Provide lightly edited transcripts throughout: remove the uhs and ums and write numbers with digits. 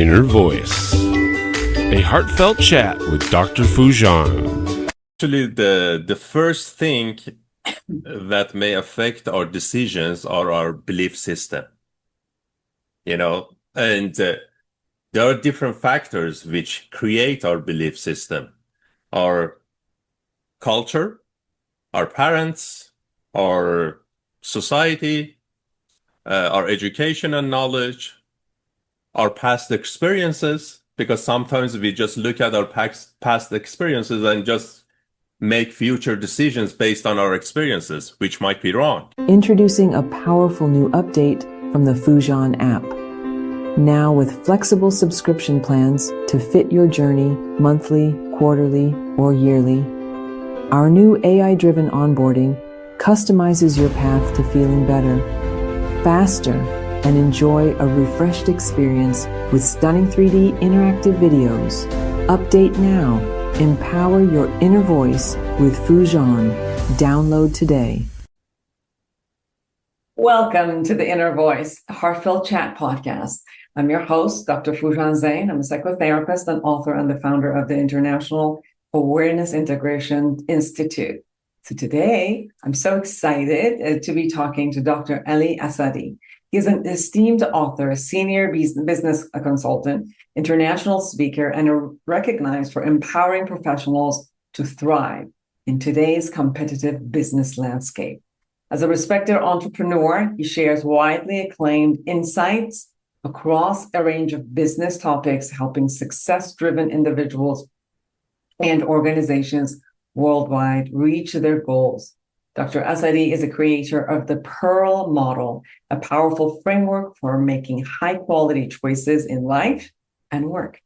Inner Voice, a heartfelt chat with Dr. Foojan. Actually, the first thing that may affect our decisions are our belief system, and there are different factors which create our belief system. Our culture, our parents, our society, our education and knowledge, our past experiences, because sometimes we just look at our past experiences and just make future decisions based on our experiences, which might be wrong. Introducing a powerful new update from the Foojan app. Now with flexible subscription plans to fit your journey monthly, quarterly, or yearly. Our new AI-driven onboarding customizes your path to feeling better, faster, and enjoy a refreshed experience with stunning 3D interactive videos. Update now. Empower your inner voice with Foojan. Download today. Welcome to the Inner Voice, a heartfelt chat podcast. I'm your host, Dr. Foojan Zeine. I'm a psychotherapist and author and the founder of the International Awareness Integration Institute. So today, I'm so excited to be talking to Dr. Ali Asadi. He's an esteemed author, a senior business consultant, international speaker, and recognized for empowering professionals to thrive in today's competitive business landscape. As a respected entrepreneur, he shares widely acclaimed insights across a range of business topics, helping success-driven individuals and organizations worldwide reach their goals. Dr. Asadi is a creator of the Pearl Model, a powerful framework for making high-quality choices in life and work.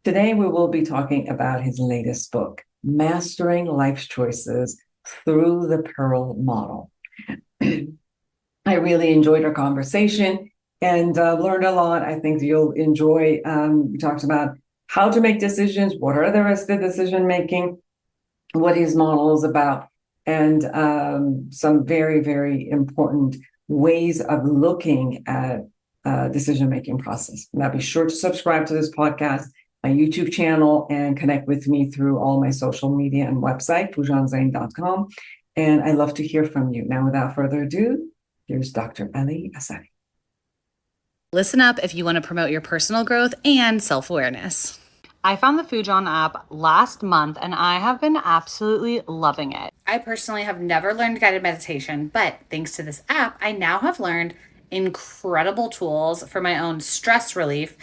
Today, we will be talking about his latest book, Mastering Life's Choices Through the Pearl Model. I really enjoyed our conversation and learned a lot. I think you'll enjoy. We talked about how to make decisions, what are the risks of decision-making, what his model is about, and some very, very important ways of looking at decision-making process. Now, be sure to subscribe to this podcast, my YouTube channel, and connect with me through all my social media and website, foojanzeine.com. And I love to hear from you. Now, without further ado, here's Dr. Ali Asadi. Listen up if you want to promote your personal growth and self-awareness. I found the Foojan app last month and I have been absolutely loving it. I personally have never learned guided meditation, but thanks to this app, I now have learned incredible tools for my own stress relief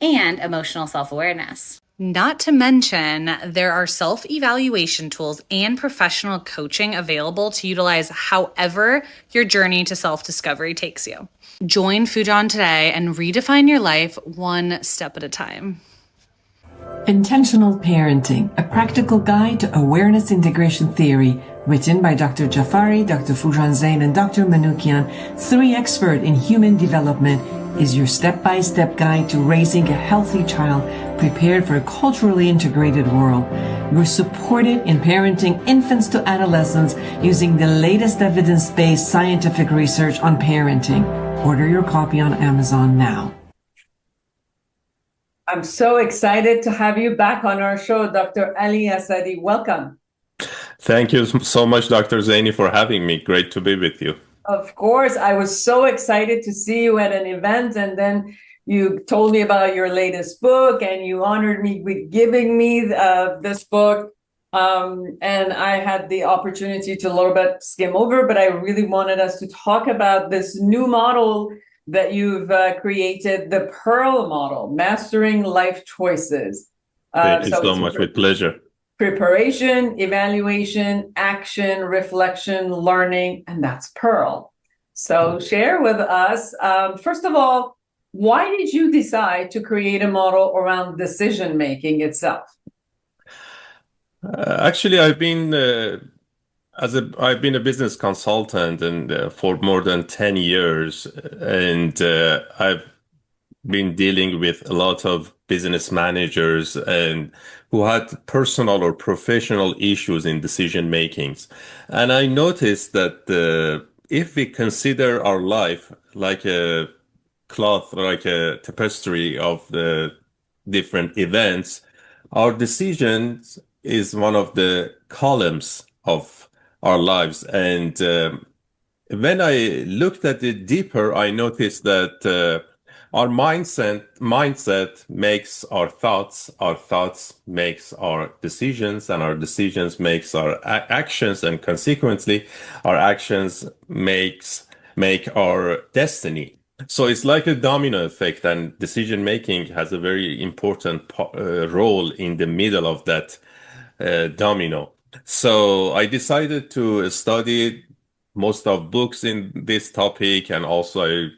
and emotional self-awareness. Not to mention, there are self-evaluation tools and professional coaching available to utilize however your journey to self-discovery takes you. Join Foojan today and redefine your life one step at a time. Intentional Parenting, a practical guide to awareness integration theory, written by Dr. Jafari, Dr. Foojan Zeine, and Dr. Manoukian, three experts in human development, is your step-by-step guide to raising a healthy child prepared for a culturally integrated world. You're supported in parenting infants to adolescents using the latest evidence-based scientific research on parenting. Order your copy on Amazon now. I'm so excited to have you back on our show, Dr. Ali Asadi. Welcome. Thank you so much, Dr. Zeine, for having me. Great to be with you. Of course, I was so excited to see you at an event, and then you told me about your latest book, and you honored me with giving me this book. And I had the opportunity to a little bit skim over, but I really wanted us to talk about this new model that you've created, the Pearl Model, Mastering Life Choices. Thank you so much, with pleasure. Preparation, evaluation, action, reflection, learning, and that's Pearl. So share with us, first of all, why did you decide to create a model around decision-making itself? Actually, I've been a business consultant and for more than 10 years, and I've been dealing with a lot of business managers and who had personal or professional issues in decision makings. And I noticed that if we consider our life like a cloth, like a tapestry of the different events, our decisions is one of the columns of our lives. And when I looked at it deeper, I noticed that our mindset makes our thoughts makes our decisions, and our decisions makes our actions, and consequently, our actions make our destiny. So it's like a domino effect, and decision making has a very important role in the middle of that domino. So I decided to study most of books in this topic, and also I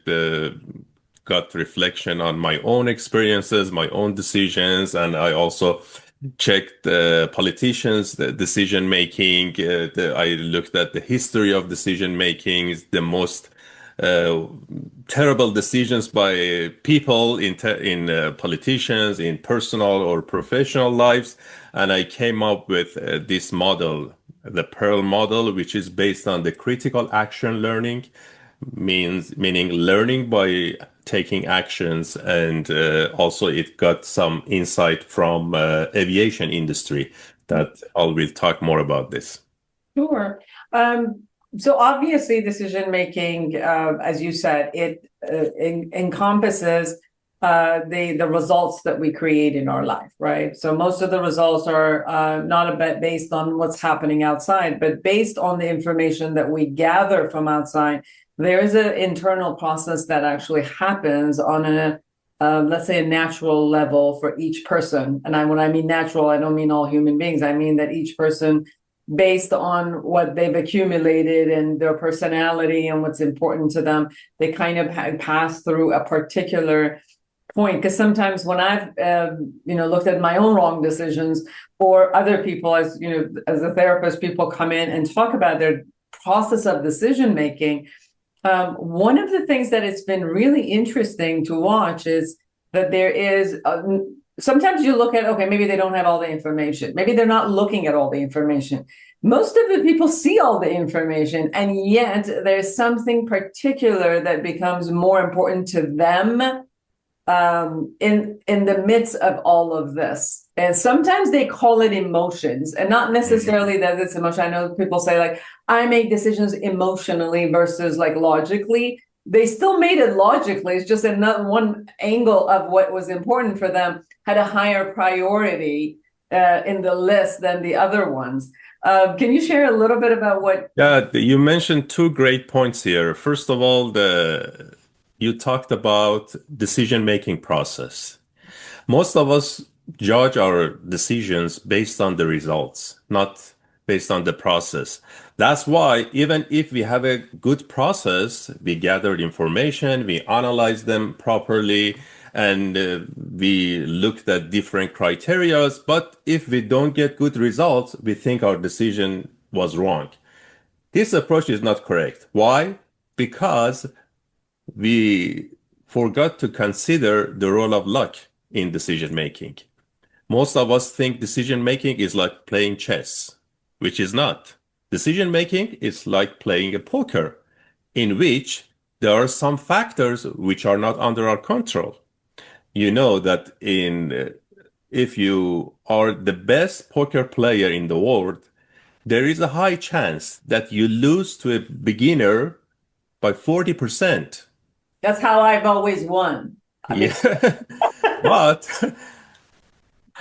got reflection on my own experiences, my own decisions, and I also checked politicians' decision making. I looked at the history of decision making, the most uh, terrible decisions by people in politicians, in personal or professional lives, and I came up with this model, the Pearl model, which is based on the critical action learning, meaning learning by taking actions, and also it got some insight from aviation industry that I will talk more about this. Sure. So obviously, decision making, as you said, it encompasses the results that we create in our life, right? So most of the results are not a bit based on what's happening outside, but based on the information that we gather from outside. There is an internal process that actually happens on a let's say a natural level for each person. And when I mean natural, I don't mean all human beings. I mean that each person, based on what they've accumulated and their personality and what's important to them, they kind of pass through a particular point. Because sometimes when I've looked at my own wrong decisions, or other people, as as a therapist, people come in and talk about their process of decision making. One of the things that it's been really interesting to watch is that there is sometimes you look at, okay, maybe they don't have all the information. Maybe they're not looking at all the information. Most of the people see all the information, and yet there's something particular that becomes more important to them in the midst of all of this. And sometimes they call it emotions, and not necessarily that it's emotion. I know people say, like, I make decisions emotionally versus like logically. They still made it logically. It's just another one angle of what was important for them had a higher priority in the list than the other ones. Can you share a little bit about what? Yeah, you mentioned two great points here. First of all, you talked about decision-making process. Most of us judge our decisions based on the results, not based on the process. That's why even if we have a good process, we gathered information, we analyzed them properly, and we looked at different criterias. But if we don't get good results, we think our decision was wrong. This approach is not correct. Why? Because we forgot to consider the role of luck in decision making. Most of us think decision making is like playing chess, which is not. Decision making is like playing a poker, in which there are some factors which are not under our control. You know that if you are the best poker player in the world, there is a high chance that you lose to a beginner by 40%. That's how I've always won. Yeah. But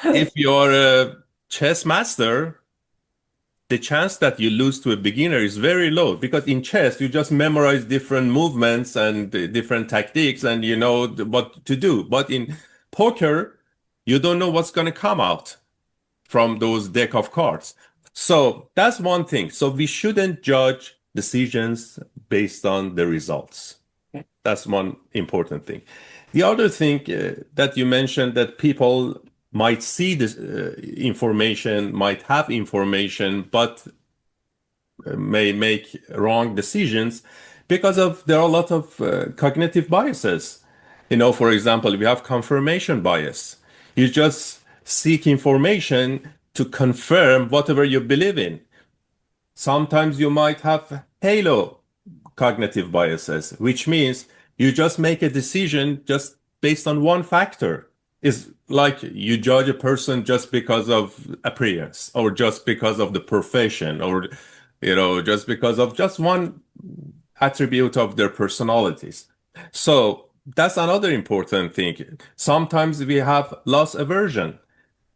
if you're a chess master, the chance that you lose to a beginner is very low, because in chess, you just memorize different movements and different tactics, and you know what to do. But in poker, you don't know what's going to come out from those deck of cards. So that's one thing. So we shouldn't judge decisions based on the results. That's one important thing. The other thing that you mentioned, that people might see this information, might have information, but may make wrong decisions because there are a lot of cognitive biases. For example, we have confirmation bias. You just seek information to confirm whatever you believe in. Sometimes you might have halo cognitive biases, which means you just make a decision just based on one factor. It's like you judge a person just because of appearance or just because of the profession or, just because of just one attribute of their personalities. So that's another important thing. Sometimes we have loss aversion.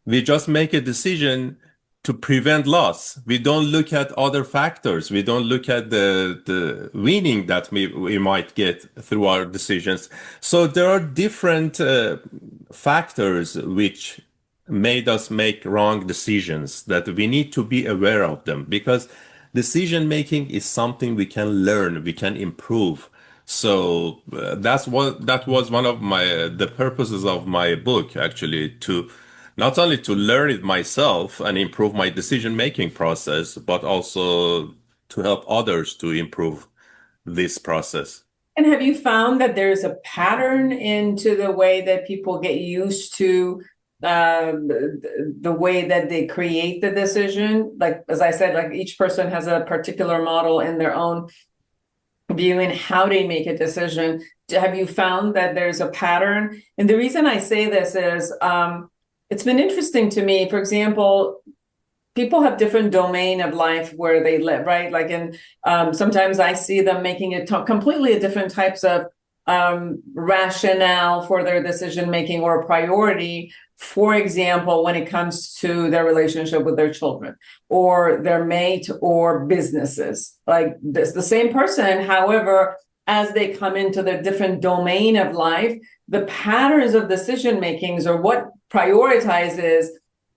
We just make a decision to prevent loss. We don't look at other factors. We don't look at the winning that we might get through our decisions. So there are different factors which made us make wrong decisions that we need to be aware of them, because decision making is something we can learn, we can improve. So that was one of the purposes of my book, actually, to not only to learn it myself and improve my decision making process, but also to help others to improve this process. And have you found that there's a pattern into the way that people get used to the way that they create the decision? Like, as I said, like each person has a particular model in their own view in how they make a decision. Have you found that there's a pattern? And the reason I say this is it's been interesting to me. For example, people have different domain of life where they live, right? Like, and sometimes I see them making it completely different types of rationale for their decision making or priority. For example, when it comes to their relationship with their children or their mate or businesses, like this, the same person, however, as they come into the different domain of life, the patterns of decision makings or what prioritizes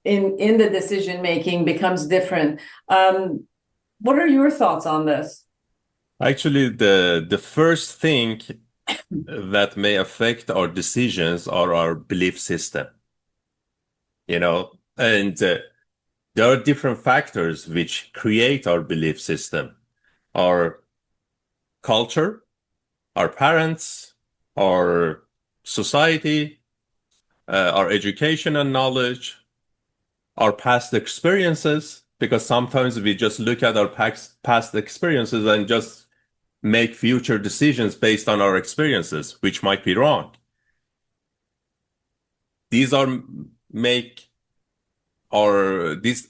in the decision making becomes different. What are your thoughts on this? Actually, the first thing that may affect our decisions are our belief system, and there are different factors which create our belief system: our culture, our parents, our society, our education and knowledge, our past experiences, because sometimes we just look at our past experiences and just make future decisions based on our experiences, which might be wrong. These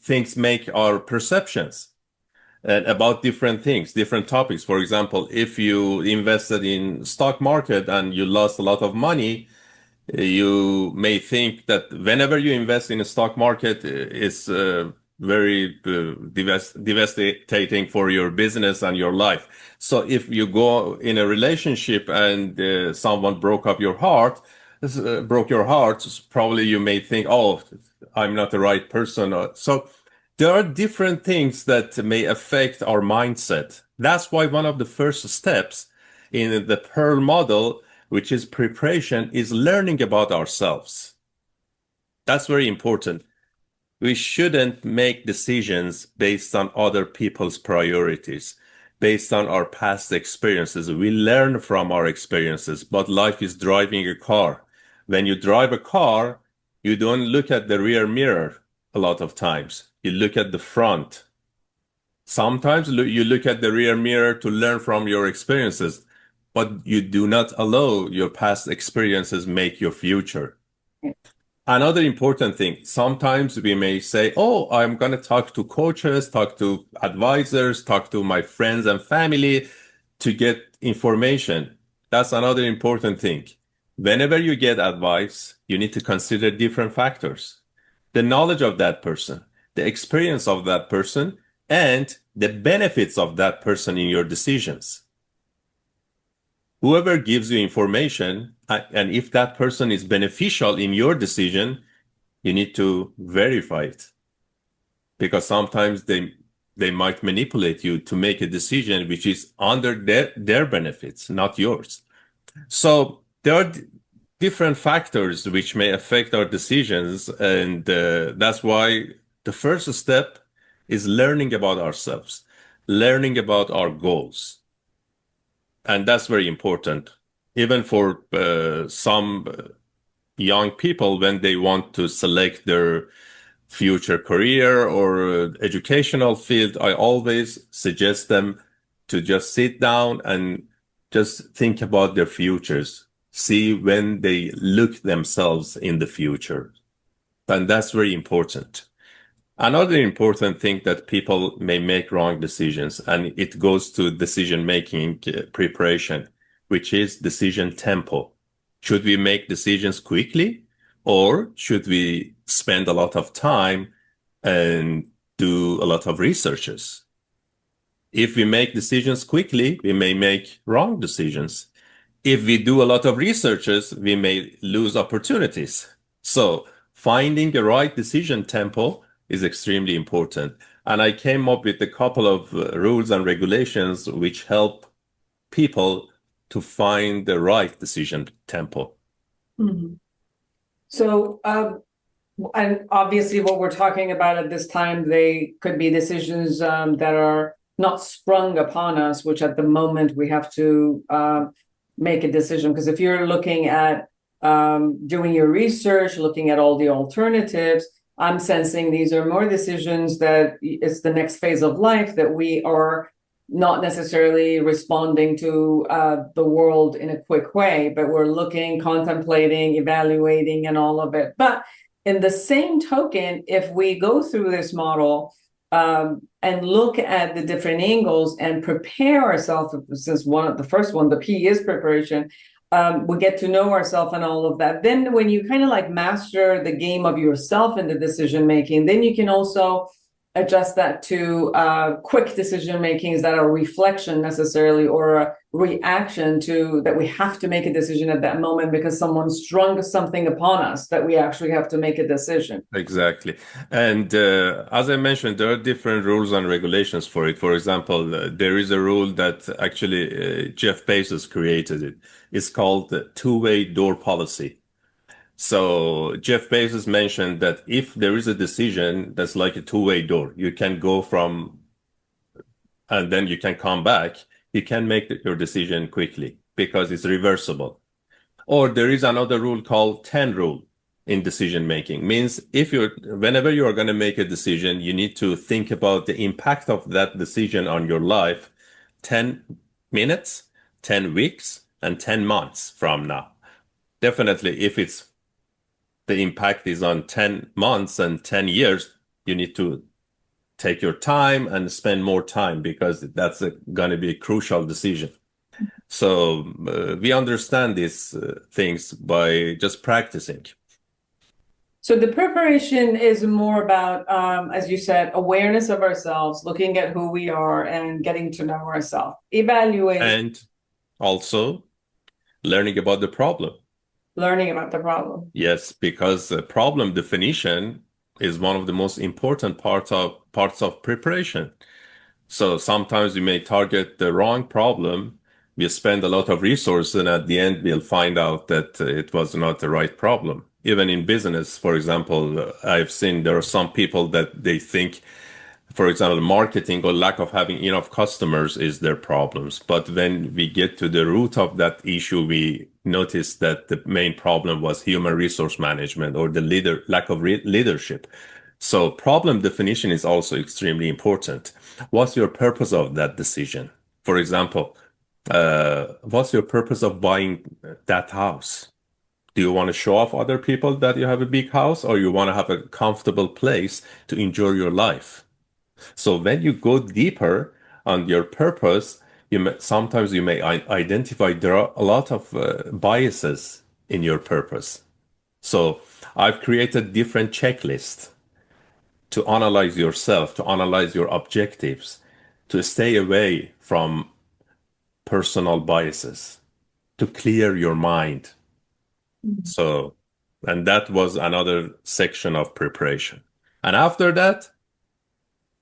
things make our perceptions about different things, different topics. For example, if you invested in stock market and you lost a lot of money, you may think that whenever you invest in a stock market, it's very devastating for your business and your life. So if you go in a relationship and someone broke your heart, probably you may think, oh, I'm not the right person. So there are different things that may affect our mindset. That's why one of the first steps in the Pearl model, which is preparation, is learning about ourselves. That's very important. We shouldn't make decisions based on other people's priorities, based on our past experiences. We learn from our experiences, but life is driving a car. When you drive a car, you don't look at the rear mirror a lot of times. You look at the front. Sometimes you look at the rear mirror to learn from your experiences, but you do not allow your past experiences make your future. Another important thing, sometimes we may say, oh, I'm going to talk to coaches, talk to advisors, talk to my friends and family to get information. That's another important thing. Whenever you get advice, you need to consider different factors: the knowledge of that person, the experience of that person, and the benefits of that person in your decisions. Whoever gives you information, and if that person is beneficial in your decision, you need to verify it, because sometimes they might manipulate you to make a decision which is under their benefits, not yours. So there are different factors which may affect our decisions, and that's why the first step is learning about ourselves, learning about our goals. And that's very important, even for some young people when they want to select their future career or educational field. I always suggest them to just sit down and just think about their futures. see when they look themselves in the future. And that's very important. Another important thing that people may make wrong decisions, and it goes to decision-making preparation, which is decision tempo. Should we make decisions quickly, or should we spend a lot of time and do a lot of researches? If we make decisions quickly, we may make wrong decisions. If we do a lot of researches, we may lose opportunities. So finding the right decision tempo is extremely important. And I came up with a couple of rules and regulations which help people to find the right decision tempo. Mm-hmm. So, and obviously what we're talking about at this time, they could be decisions that are not sprung upon us, which at the moment we have to make a decision. Because if you're looking at doing your research, looking at all the alternatives, I'm sensing these are more decisions that it's the next phase of life that we are not necessarily responding to the world in a quick way, but we're looking, contemplating, evaluating, and all of it. But in the same token, if we go through this model and look at the different angles and prepare ourselves, since the first one, the P is preparation, we get to know ourselves and all of that. Then when you kind of like master the game of yourself in the decision making, then you can also adjust that to quick decision makings that are reflection necessarily or a reaction to that we have to make a decision at that moment because someone strung something upon us that we actually have to make a decision. Exactly. And as I mentioned, there are different rules and regulations for it. For example, there is a rule that actually Jeff Bezos created it. It's called the two-way door policy. So Jeff Bezos mentioned that if there is a decision that's like a two-way door, you can go from, and then you can come back. You can make your decision quickly because it's reversible. Or there is another rule called 10 rule in decision making. Means whenever you are going to make a decision, you need to think about the impact of that decision on your life 10 minutes, 10 weeks, and 10 months from now. Definitely, if the impact is on 10 months and 10 years, you need to take your time and spend more time because that's going to be a crucial decision. So we understand these things by just practicing. So the preparation is more about, as you said, awareness of ourselves, looking at who we are and getting to know ourselves, evaluate. And also learning about the problem. Learning about the problem. Yes, because problem definition is one of the most important parts of preparation. So sometimes we may target the wrong problem. We spend a lot of resources, and at the end, we'll find out that it was not the right problem. Even in business, for example, I've seen there are some people that they think, for example, marketing or lack of having enough customers is their problems. But when we get to the root of that issue, we notice that the main problem was human resource management or the lack of leadership. So problem definition is also extremely important. What's your purpose of that decision? For example, what's your purpose of buying that house? Do you want to show off other people that you have a big house, or you want to have a comfortable place to enjoy your life? So when you go deeper on your purpose, sometimes you may identify there are a lot of biases in your purpose. So I've created different checklists to analyze yourself, to analyze your objectives, to stay away from personal biases, to clear your mind. So, and that was another section of preparation. And after that,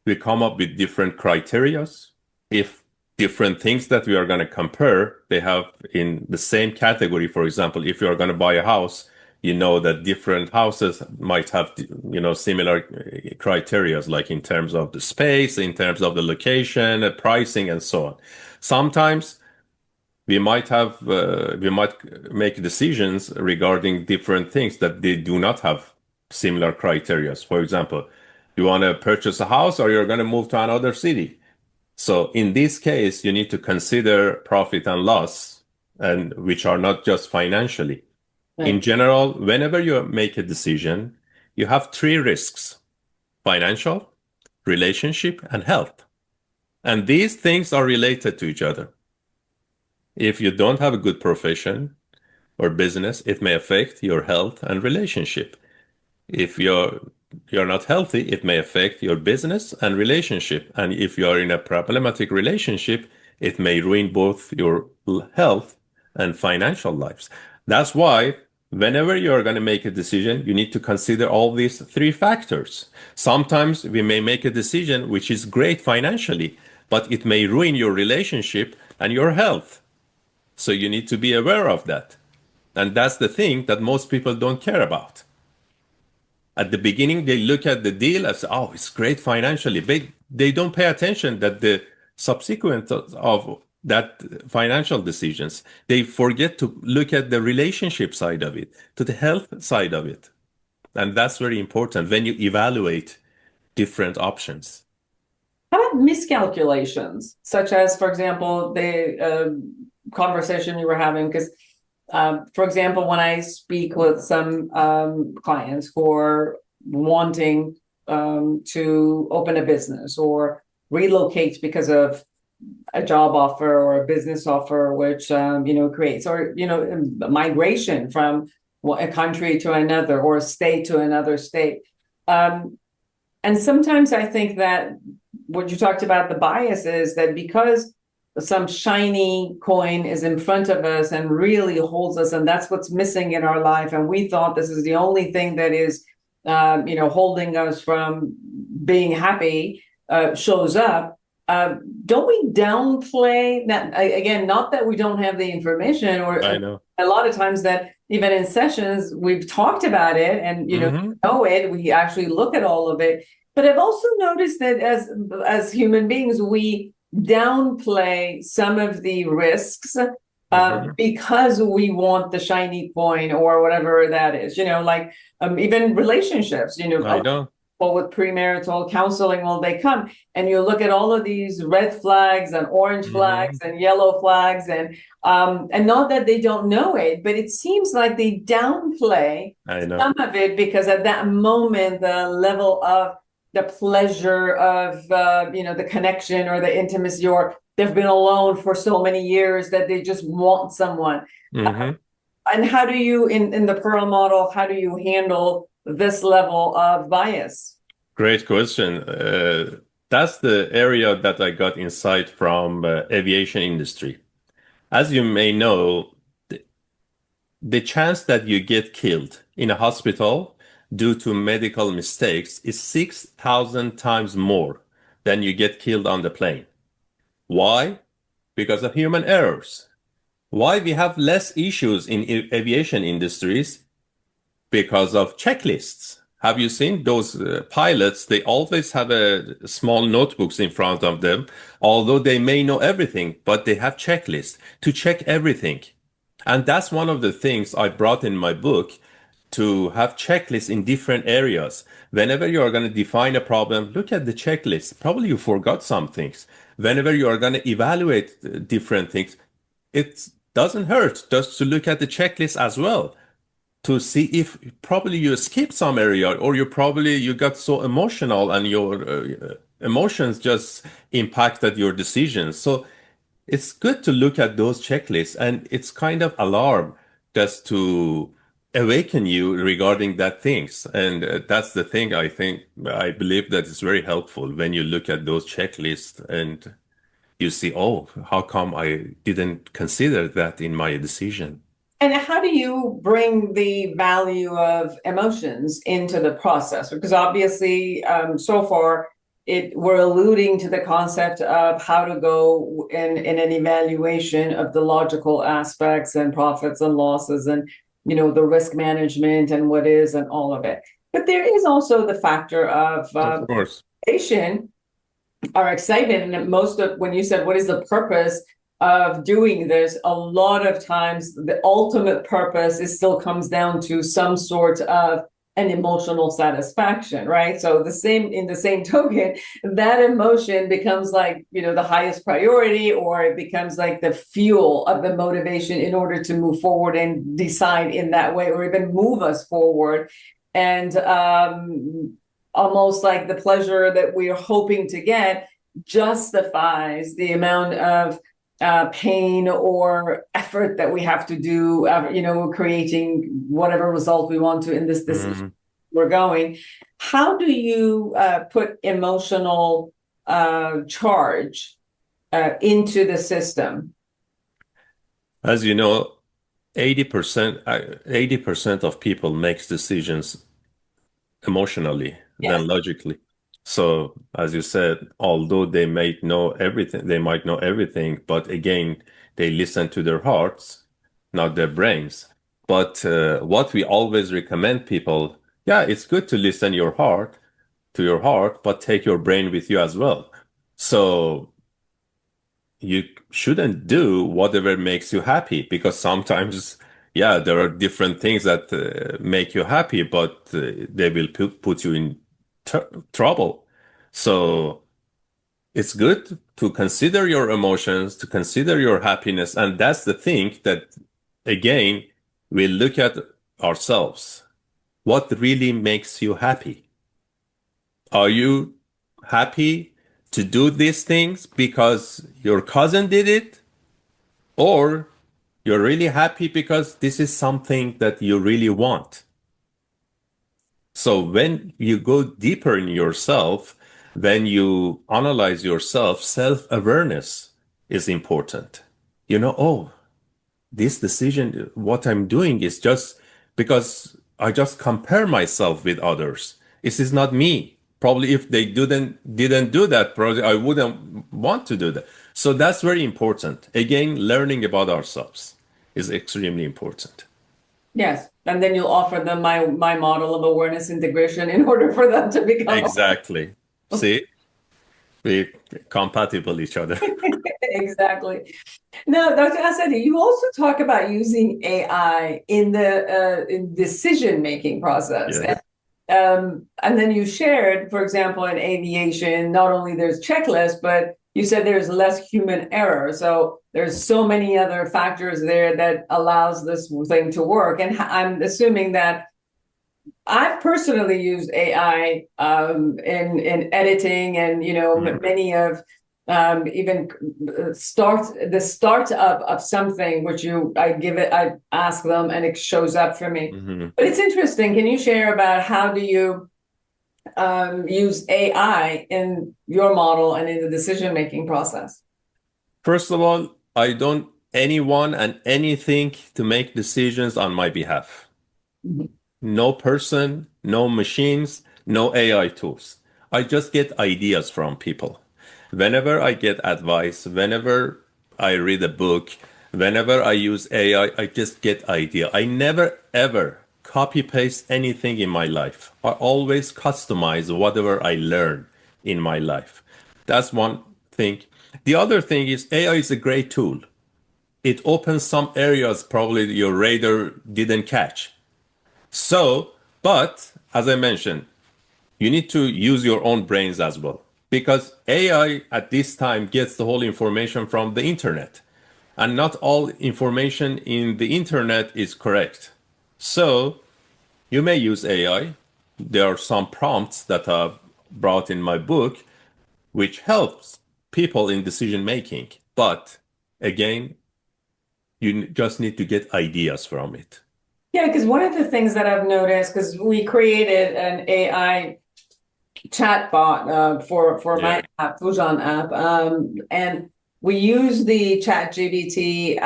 we come up with different criterias. If different things that we are going to compare, they have in the same category. For example, if you are going to buy a house, you know that different houses might have, similar criterias, like in terms of the space, in terms of the location, pricing, and so on. Sometimes we might make decisions regarding different things that they do not have similar criterias. For example, you want to purchase a house or you're going to move to another city. So in this case, you need to consider profit and loss and which are not just financially. Right. In general, whenever you make a decision, you have three risks: financial, relationship, and health. And these things are related to each other. If you don't have a good profession or business, it may affect your health and relationship. If you're not healthy, it may affect your business and relationship. And if you are in a problematic relationship, it may ruin both your health and financial lives. That's why whenever you're going to make a decision, you need to consider all these three factors. Sometimes we may make a decision which is great financially, but it may ruin your relationship and your health. So you need to be aware of that. And that's the thing that most people don't care about. At the beginning, they look at the deal as, oh, it's great financially. But they don't pay attention that the subsequent of that financial decisions, they forget to look at the relationship side of it, to the health side of it. And that's very important when you evaluate different options. How about miscalculations, such as, for example, the conversation you were having? Because, for example, when I speak with some clients who are wanting to open a business or relocate because of a job offer or a business offer, which creates, or migration from a country to another or a state to another state, and sometimes I think that what you talked about, the bias, is that because some shiny coin is in front of us and really holds us, and that's what's missing in our life, and we thought this is the only thing that is holding us from being happy, shows up. Don't we downplay that? Again, not that we don't have the information, or I know. A lot of times that even in sessions we've talked about it and know it, we actually look at all of it. But I've also noticed that as human beings, we downplay some of the risks because we want the shiny coin or whatever that is. Like even relationships. I know. With premarital counseling, well, they come and you look at all of these red flags and orange flags and yellow flags, and not that they don't know it, but it seems like they downplay some of it because at that moment the level of the pleasure of the connection or the intimacy, or they've been alone for so many years that they just want someone. And how do you, in the Pearl model, how do you handle this level of bias? Great question. That's the area that I got insight from aviation industry. As you may know, the chance that you get killed in a hospital due to medical mistakes is 6,000 times more than you get killed on the plane. Why? Because of human errors. Why we have less issues in aviation industries? Because of checklists. Have you seen those pilots? They always have small notebooks in front of them, although they may know everything, but they have checklists to check everything. And that's one of the things I brought in my book, to have checklists in different areas. Whenever you are going to define a problem, look at the checklist. Probably you forgot some things. Whenever you are going to evaluate different things, it doesn't hurt just to look at the checklist as well, to see if probably you skipped some area, or you got so emotional and your emotions just impacted your decisions. So it's good to look at those checklists, and it's kind of alarm just to awaken you regarding that things. And that's the thing I believe that is very helpful when you look at those checklists and you see, oh, how come I didn't consider that in my decision? And how do you bring the value of emotions into the process? Because obviously, so far, we're alluding to the concept of how to go in an evaluation of the logical aspects and profits and losses and, the risk management and what is and all of it. But there is also the factor of course, our excitement. And most of, when you said, what is the purpose of doing this, a lot of times the ultimate purpose still comes down to some sort of an emotional satisfaction, right? So in the same token, that emotion becomes like, the highest priority, or it becomes like the fuel of the motivation in order to move forward and decide in that way, or even move us forward. And almost like the pleasure that we're hoping to get justifies the amount of pain or effort that we have to do, creating whatever result we want to in this decision we're going. How do you put emotional charge into the system? As you know, 80% of people makes decisions emotionally than logically. So, as you said, although they might know everything, but again, they listen to their hearts, not their brains. But what we always recommend people, it's good to listen to your heart, but take your brain with you as well. So you shouldn't do whatever makes you happy, because sometimes, there are different things that make you happy, but they will put you in trouble. So it's good to consider your emotions, to consider your happiness. And that's the thing that, again, we look at ourselves. What really makes you happy? Are you happy to do these things because your cousin did it? Or you're really happy because this is something that you really want? So when you go deeper in yourself, when you analyze yourself, self-awareness is important. Oh, this decision, what I'm doing is just because I just compare myself with others. This is not me. Probably if they didn't do that, probably I wouldn't want to do that. So that's very important. Again, learning about ourselves is extremely important. Yes. And then you'll offer them my model of awareness integration in order for them to become Exactly. See, we compatible each other. Exactly. Now, Dr. Asadi, you also talk about using AI in the in decision-making process. Yeah. And then you shared, for example, in aviation, not only there's checklists, but you said there's less human error. So there's so many other factors there that allows this thing to work. And I'm assuming that I've personally used AI in editing, and many of even startup of something, which I ask them and it shows up for me. But it's interesting. Can you share about how do you use AI in your model and in the decision-making process? First of all, I don't anyone and anything to make decisions on my behalf. No person, no machines, no AI tools. I just get ideas from people. Whenever I get advice, whenever I read a book, whenever I use AI, I just get idea. I never ever copy paste anything in my life. I always customize whatever I learn in my life. That's one thing. The other thing is AI is a great tool. It opens some areas probably your radar didn't catch. So, but as I mentioned, you need to use your own brains as well, because AI at this time gets the whole information from the internet, and not all information in the internet is correct. So you may use AI. There are some prompts that I've brought in my book, which helps people in decision making. But again, you just need to get ideas from it. Yeah, because one of the things that I've noticed, because we created an AI chatbot for my app, Foojan app, and we use the ChatGPT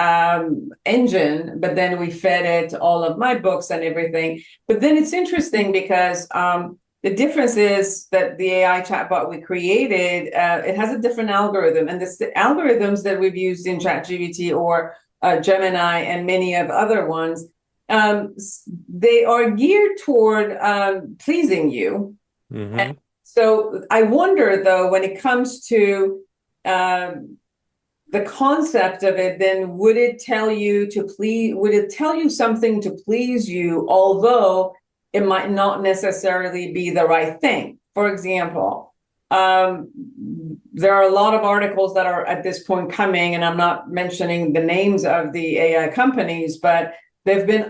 engine, but then we fed it all of my books and everything. But then it's interesting because the difference is that the AI chatbot we created, it has a different algorithm, and the algorithms that we've used in ChatGPT or Gemini and many of other ones, they are geared toward pleasing you. And so I wonder, though, when it comes to the concept of it, then would it tell you something to please you, although it might not necessarily be the right thing. For example, there are a lot of articles that are at this point coming, and I'm not mentioning the names of the AI companies, but there have been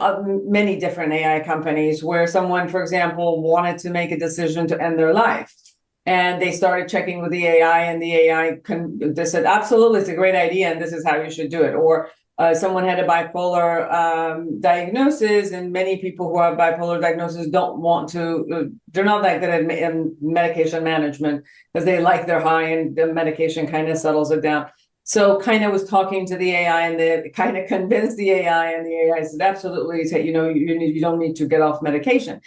many different AI companies where someone, for example, wanted to make a decision to end their life. And they started checking with the AI, and the AI they said, absolutely, it's a great idea, and this is how you should do it. Or someone had a bipolar diagnosis, and many people who have bipolar diagnosis don't want to, they're not that good at medication management because they like their high, and the medication kind of settles it down. So kind of was talking to the AI, and they kind of convinced the AI, and the AI said, absolutely, you don't need to get off medication.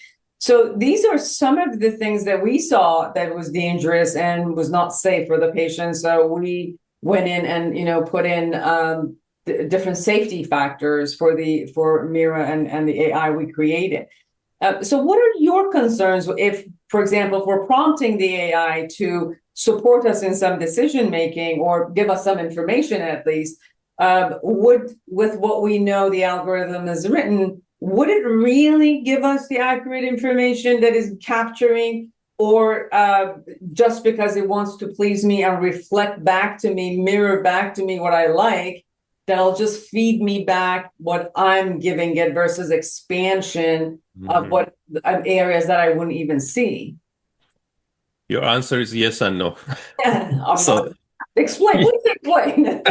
So these are some of the things that we saw that was dangerous and was not safe for the patient. So we went in and, put in different safety factors for Mira and the AI we created. So what are your concerns if, for example, if we're prompting the AI to support us in some decision making or give us some information at least, with what we know the algorithm is written, would it really give us the accurate information that is capturing, or just because it wants to please me and reflect back to me, mirror back to me what I like, that'll just feed me back what I'm giving it versus expansion of what areas that I wouldn't even see? Your answer is yes and no. So explain, please explain.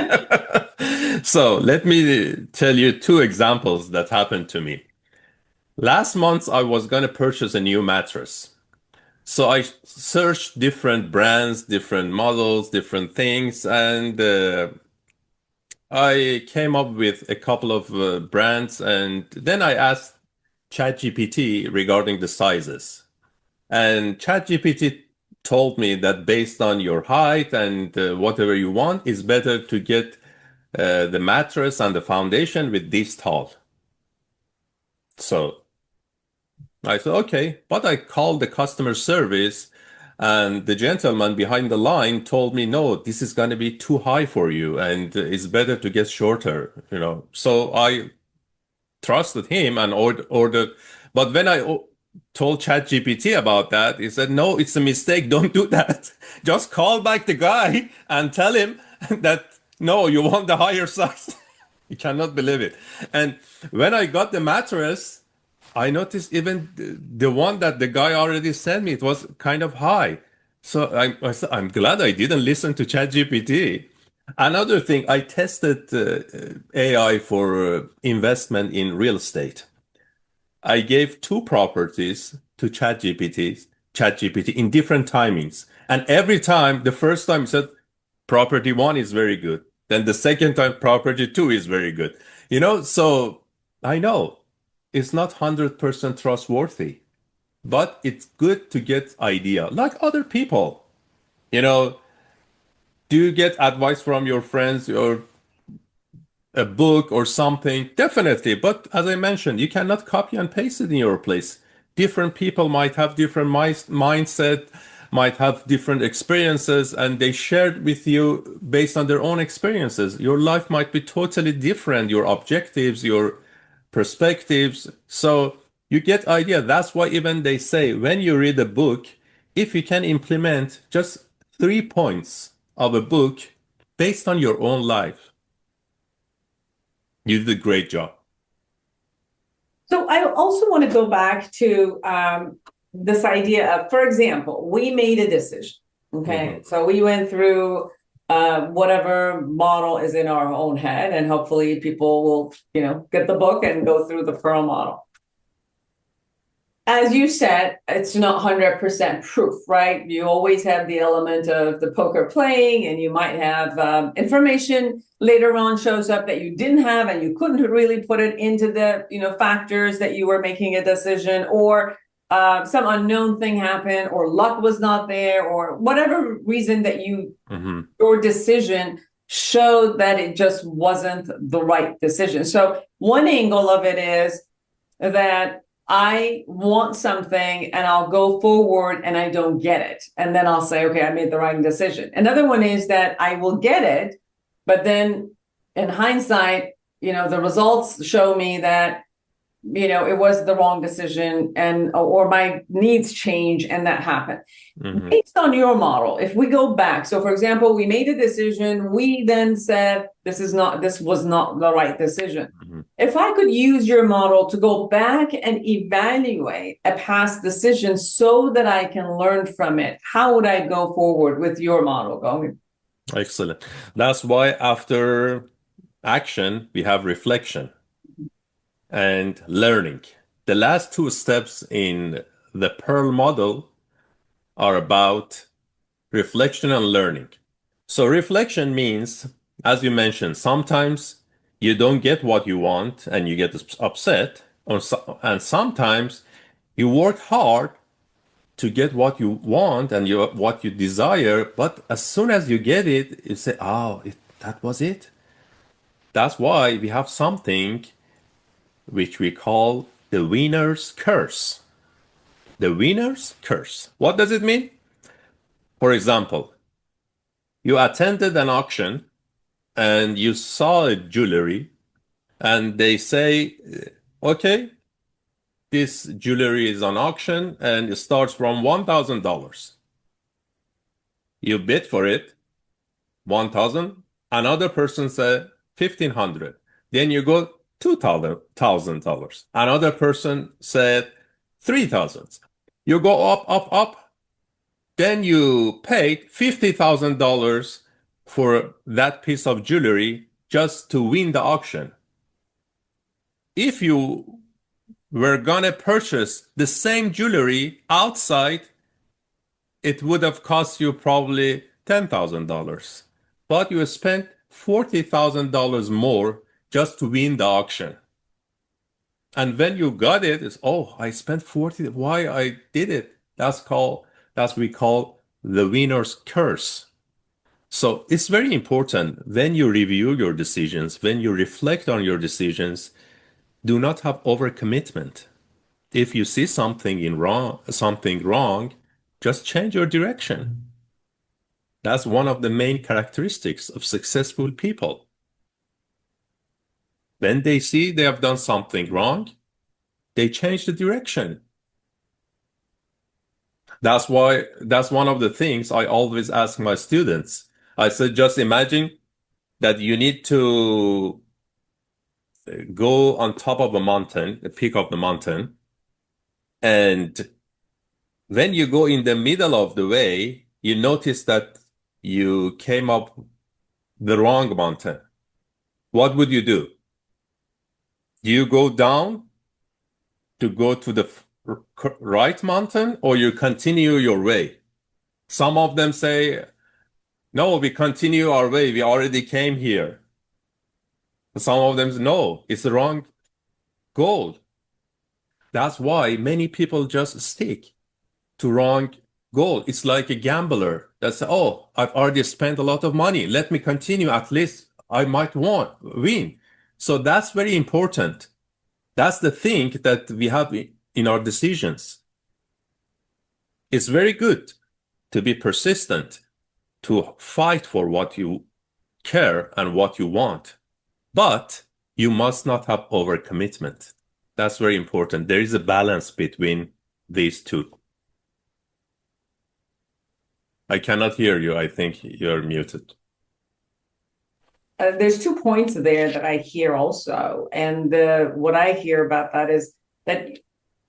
So let me tell you two examples that happened to me. Last month, I was going to purchase a new mattress. So I searched different brands, different models, different things, and I came up with a couple of brands, and then I asked ChatGPT regarding the sizes. And ChatGPT told me that based on your height and whatever you want, it's better to get the mattress and the foundation with this tall. So I said, okay, but I called the customer service, and the gentleman behind the line told me, no, this is going to be too high for you, and it's better to get shorter, So I trusted him and ordered. But when I told ChatGPT about that, he said, no, it's a mistake. Don't do that. Just call back the guy and tell him that, no, you want the higher size. You cannot believe it. And when I got the mattress, I noticed even the one that the guy already sent me, it was kind of high. So I'm glad I didn't listen to ChatGPT. Another thing, I tested AI for investment in real estate. I gave two properties to ChatGPT in different timings. And every time, the first time it said, property one is very good. Then the second time, property two is very good. So I know it's not 100% trustworthy, but it's good to get idea, like other people. Do you get advice from your friends or a book or something? Definitely. But as I mentioned, you cannot copy and paste it in your place. Different people might have different mindset, might have different experiences, and they shared with you based on their own experiences. Your life might be totally different, your objectives, your perspectives. So you get idea. That's why even they say when you read a book, if you can implement just 3 points of a book based on your own life, you did a great job. So I also want to go back to this idea of, for example, we made a decision. Okay. So we went through whatever model is in our own head, and hopefully people will, get the book and go through the Pearl model. As you said, it's not 100% proof, right? You always have the element of the poker playing, and you might have information later on shows up that you didn't have, and you couldn't really put it into the, factors that you were making a decision, or some unknown thing happened, or luck was not there, or whatever reason that your decision showed that it just wasn't the right decision. So one angle of it is that I want something and I'll go forward and I don't get it. And then I'll say, okay, I made the right decision. Another one is that I will get it, but then in hindsight, the results show me that it was the wrong decision, and or my needs change and that happened. Mhm. Based on your model, if we go back, so for example, we made a decision, we then said this was not the right decision. Mhm. If I could use your model to go back and evaluate a past decision so that I can learn from it, how would I go forward with your model going? Excellent. That's why after action, we have reflection and learning. The last two steps in the Pearl model are about reflection and learning. So reflection means, as you mentioned, sometimes you don't get what you want and you get upset, and sometimes you work hard to get what you want and what you desire, but as soon as you get it, you say, "Oh, that was it." That's why we have something which we call the winner's curse. The winner's curse. What does it mean? For example, you attended an auction and you saw a jewelry and they say, okay, this jewelry is on auction and it starts from $1,000. You bid for it, 1,000. Another person said 1,500. Then you go $2,000. Another person said 3,000. You go up, up, up. Then you paid $50,000 for that piece of jewelry just to win the auction. If you were gonna purchase the same jewelry outside, it would have cost you probably $10,000. But you spent $40,000 more just to win the auction. And when you got it, it's, oh, I spent 40, why I did it? That's we call the winner's curse. So it's very important when you review your decisions, when you reflect on your decisions, do not have overcommitment. If you see something wrong, just change your direction. That's one of the main characteristics of successful people. When they see they have done something wrong, they change the direction. That's one of the things I always ask my students. I said, just imagine that you need to go on top of a mountain, the peak of the mountain, and when you go in the middle of the way, you notice that you came up the wrong mountain. What would you do? Do you go down to go to the right mountain, or you continue your way? Some of them say, no, we continue our way. We already came here. Some of them say, no, it's the wrong goal. That's why many people just stick to wrong goal. It's like a gambler that says, oh, I've already spent a lot of money. Let me continue. At least I might win. So that's very important. That's the thing that we have in our decisions. It's very good to be persistent, to fight for what you care and what you want, but you must not have overcommitment. That's very important. There is a balance between these two. I cannot hear you. I think you're muted. There's 2 points there that I hear also. And what I hear about that is that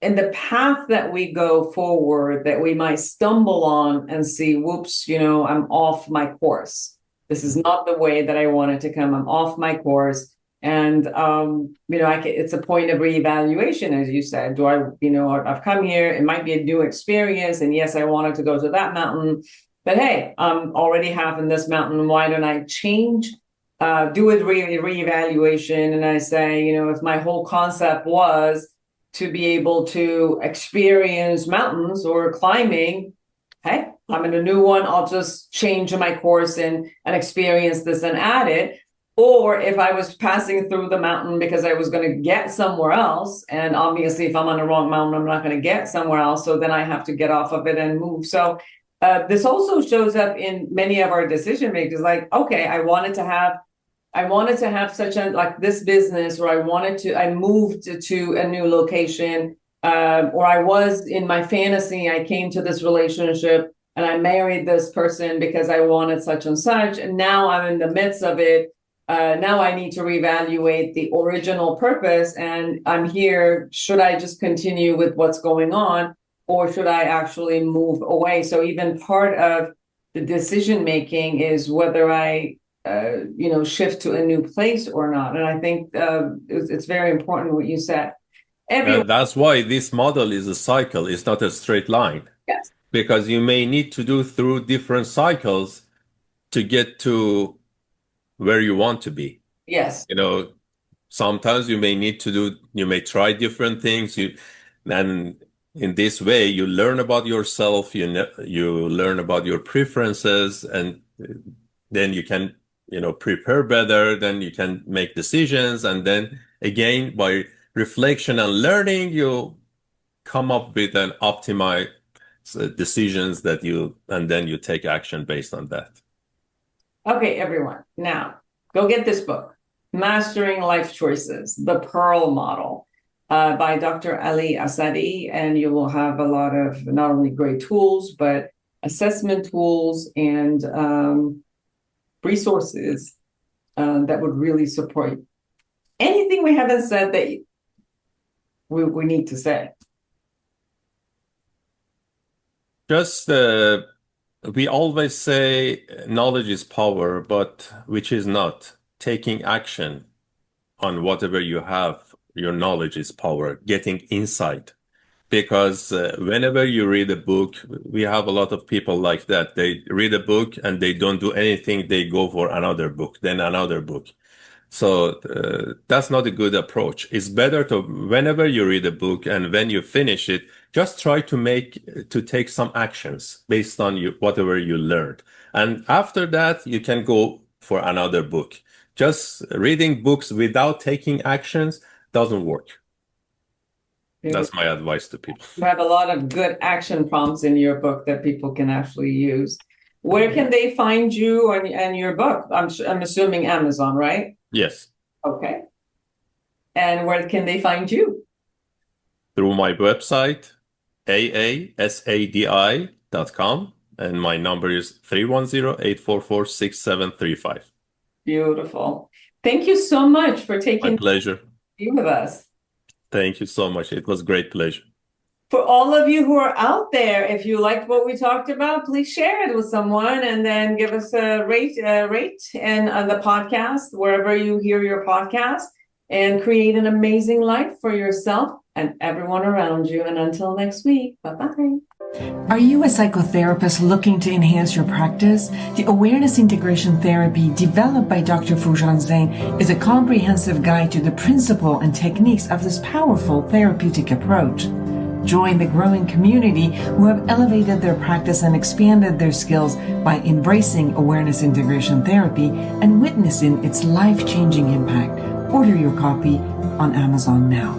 in the path that we go forward, that we might stumble on and see, whoops, I'm off my course. This is not the way that I wanted to come. I'm off my course. And, it's a point of reevaluation, as you said. I've come here, it might be a new experience. And yes, I wanted to go to that mountain, but hey, I'm already half in this mountain. Why don't I change? Do a reevaluation, and I say, if my whole concept was to be able to experience mountains or climbing, hey, I'm in a new one. I'll just change my course and experience this and add it. Or if I was passing through the mountain because I was going to get somewhere else, and obviously if I'm on the wrong mountain, I'm not going to get somewhere else. So then I have to get off of it and move. So this also shows up in many of our decision makers. Like, okay, I wanted to have I wanted to have such a, like this business, or I moved to a new location, or I was in my fantasy, I came to this relationship and I married this person because I wanted such and such. And now I'm in the midst of it. Now I need to reevaluate the original purpose, and I'm here. Should I just continue with what's going on, or should I actually move away? So even part of the decision making is whether I shift to a new place or not. And I think it's very important what you said. That's why this model is a cycle. It's not a straight line. Yes. Because you may need to do through different cycles to get to where you want to be. Yes. Sometimes you may try different things. And in this way, you learn about yourself, you learn about your preferences, and then you can prepare better, then you can make decisions, and then again by reflection and learning you come up with an optimized decisions and then you take action based on that. Okay, everyone, now go get this book, Mastering Life Choices, The Pearl Model, by Dr. Ali Asadi, and you will have a lot of not only great tools but assessment tools and resources that would really support you. Anything we haven't said that we need to say? Just we always say knowledge is power, but which is not. Taking action on whatever you have, your knowledge is power, getting insight. Because whenever you read a book, we have a lot of people like that. They read a book and they don't do anything. They go for another book, then another book. So that's not a good approach. It's better to, whenever you read a book and when you finish it, just try to take some actions based on whatever you learned. And after that, you can go for another book. Just reading books without taking actions doesn't work. That's my advice to people. You have a lot of good action prompts in your book that people can actually use. Where can they find you and your book? I'm assuming Amazon, right? Yes. Okay. And where can they find you? Through my website, aasadi.com, and my number is 310-844-6735. Beautiful. Thank you so much for taking my pleasure. Be with us. Thank you so much. It was a great pleasure. For all of you who are out there, if you liked what we talked about, please share it with someone and then give us a rate and on the podcast, wherever you hear your podcast, and create an amazing life for yourself and everyone around you. And until next week, bye-bye. Are you a psychotherapist looking to enhance your practice? The Awareness Integration Therapy developed by Dr. Foojan Zeine is a comprehensive guide to the principle and techniques of this powerful therapeutic approach. Join the growing community who have elevated their practice and expanded their skills by embracing Awareness Integration Therapy and witnessing its life-changing impact. Order your copy on Amazon now.